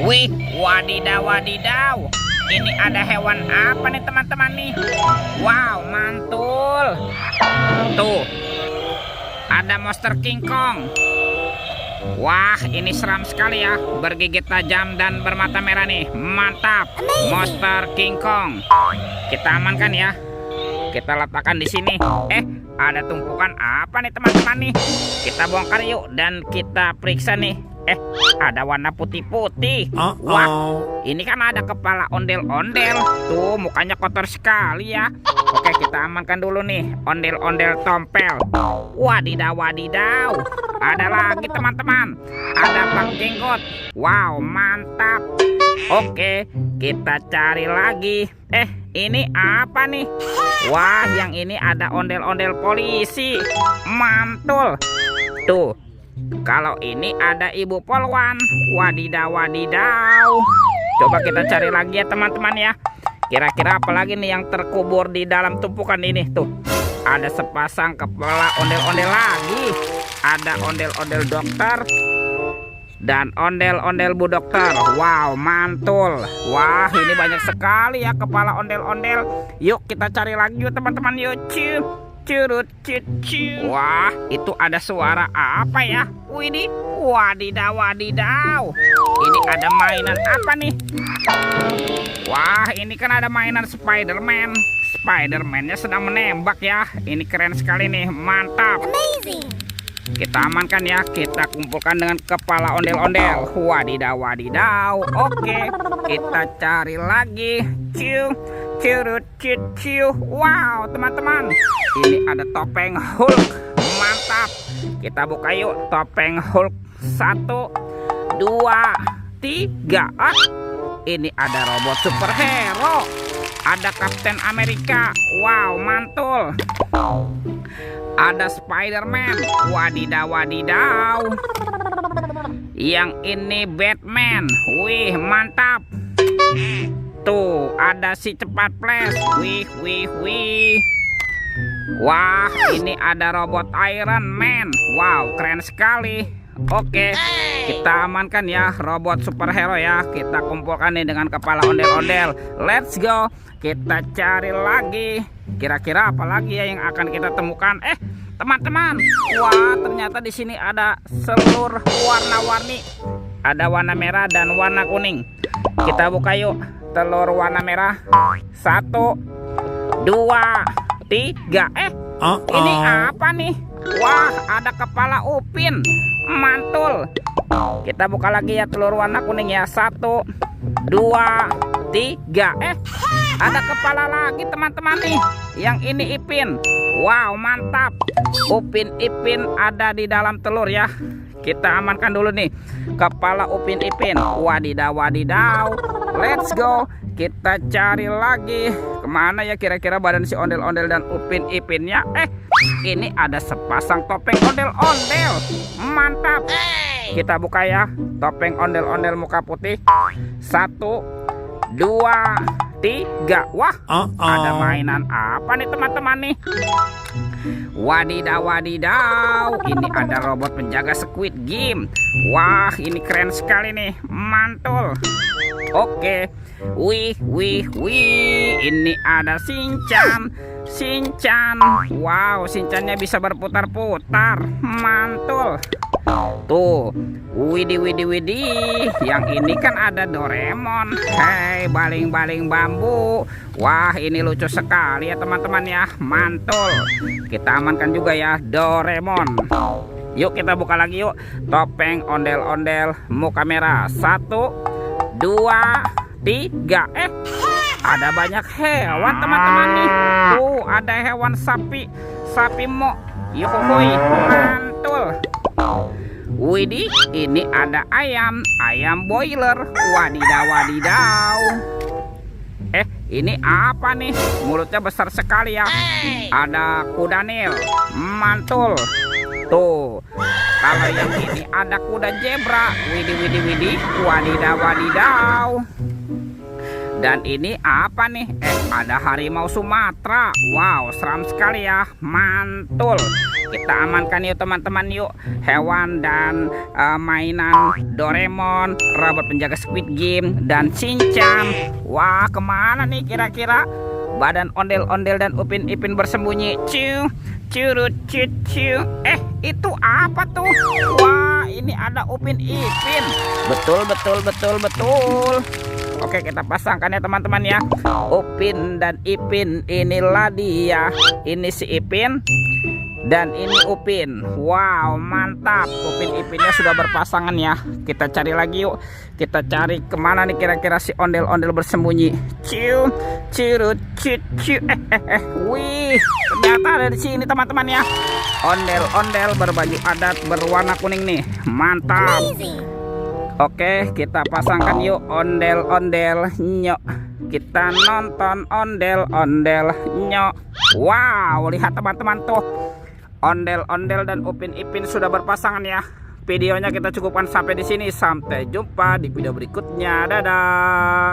Wih, wadidaw, wadidaw. Ini ada hewan apa nih teman-teman nih? Wow, mantul. Tuh, ada monster King Kong. Wah, ini seram sekali ya. Bergigit tajam dan bermata merah nih. Mantap, monster King Kong. Kita amankan ya. Kita letakkan di sini. Ada tumpukan apa nih teman-teman nih? Kita bongkar yuk dan kita periksa nih. Ada warna putih-putih. Wah, ini kan ada kepala ondel-ondel. Tuh, mukanya kotor sekali ya. Oke, kita amankan dulu nih. Ondel-ondel tompel. Wadidaw, wadidaw. Ada lagi teman-teman. Ada Bang Jenggot. Wow, mantap. Oke, kita cari lagi. Ini apa nih? Wah, yang ini ada ondel-ondel polisi. Mantul. Tuh, kalau ini ada Ibu Polwan. Wadidaw, wadidaw. Coba kita cari lagi ya teman-teman ya. Kira-kira apa lagi nih yang terkubur di dalam tumpukan ini? Tuh, ada sepasang kepala ondel-ondel lagi. Ada ondel-ondel dokter dan ondel-ondel Bu Dokter. Wow, mantul. Wah, ini banyak sekali ya kepala ondel-ondel. Yuk kita cari lagi yuk teman-teman. Yuk, curut cucu. Wah, itu ada suara apa ya? Widih, wadidaw, wadidaw. Ini ada mainan apa nih? Wah, ini kan ada mainan Spider-Man. Spider-Man-nya sedang menembak ya. Ini keren sekali nih, mantap. Amazing. Kita amankan ya, kita kumpulkan dengan kepala ondel-ondel. Wadidaw, wadidaw. Oke, kita cari lagi. Curut cucu. Wow, teman-teman, ini ada topeng Hulk. Mantap. Kita buka yuk topeng Hulk. 1, 2, 3. Ini ada robot superhero. Ada Kapten Amerika. Wow, mantul. Ada Spider-Man. Wadidaw, wadidaw. Yang ini Batman. Wih, mantap. Tuh, ada si cepat flash. Wih, wih, wih. Wah, ini ada robot Iron Man. Wow, keren sekali. Oke, kita amankan ya robot superhero ya. Kita kumpulkan nih dengan kepala ondel-ondel. Let's go. Kita cari lagi. Kira-kira apa lagi ya yang akan kita temukan? Teman-teman. Wah, ternyata di sini ada seluruh warna-warni. Ada warna merah dan warna kuning. Kita buka yuk. Telur warna merah. 1, 2, 3. Ini apa nih? Wah, ada kepala upin. Mantul. Kita buka lagi ya telur warna kuning ya. 1, 2, 3. Ada kepala lagi teman-teman nih. Yang ini ipin. Wow, mantap. Upin ipin ada di dalam telur ya. Kita amankan dulu nih kepala upin ipin. Wadidaw, wadidaw. Let's go. Kita cari lagi. Kemana ya kira-kira badan si ondel-ondel dan upin ipinnya? Ini ada sepasang topeng ondel-ondel. Mantap. Kita buka ya topeng ondel-ondel muka putih. 1, 2, 3. Wah, ada mainan apa nih teman-teman nih? Wadidaw, wadidaw. Ini ada robot penjaga Squid Game. Wah, ini keren sekali nih. Mantul. Oke. Wih, wih, wih. Ini ada Shinchan. Shinchan. Wow, Shinchannya bisa berputar-putar. Mantul. Tuh, widih, widih, widih. Yang ini kan ada Doraemon. Hei, baling-baling bambu. Wah, ini lucu sekali ya teman-teman ya. Mantul. Kita amankan juga ya Doraemon. Yuk kita buka lagi yuk topeng ondel-ondel muka merah. 1, 2, 3. Ada banyak hewan teman-teman nih. Tuh, ada hewan sapi. Sapi mo. Yuhuy, mantul. Widih, ini ada ayam. Ayam boiler. Wadidaw, wadidaw. Ini apa nih? Mulutnya besar sekali ya. Ada kuda nil. Mantul. Tuh, kalau yang ini ada kuda zebra. Widih, widih, widih. Wadidaw, wadidaw. Dan ini apa nih? Ada harimau Sumatera. Wow, seram sekali ya. Mantul. Kita amankan yuk teman-teman yuk. Hewan dan mainan Doraemon, robot penjaga Squid Game, dan Shinchan. Wah, kemana nih kira-kira? Badan ondel-ondel dan Upin Ipin bersembunyi. Ciu, curut, ciu. Itu apa tuh? Wah, ini ada Upin Ipin. Betul. Oke, kita pasangkan ya teman-teman ya. Upin dan Ipin, inilah dia. Ini si Ipin dan ini Upin. Wow, mantap. Upin Ipinnya sudah berpasangan ya. Kita cari lagi yuk. Kita cari kemana nih kira-kira si ondel-ondel bersembunyi. Ciu, curut, ciu. Wih, ternyata ada di sini teman-teman ya. Ondel-ondel berbaju adat berwarna kuning nih. Mantap. Oke, kita pasangkan yuk ondel-ondel nyok. Kita nonton ondel-ondel nyok. Wow, lihat teman-teman tuh. Ondel-ondel dan Upin Ipin sudah berpasangan ya. Videonya kita cukupkan sampai di sini. Sampai jumpa di video berikutnya. Dadah.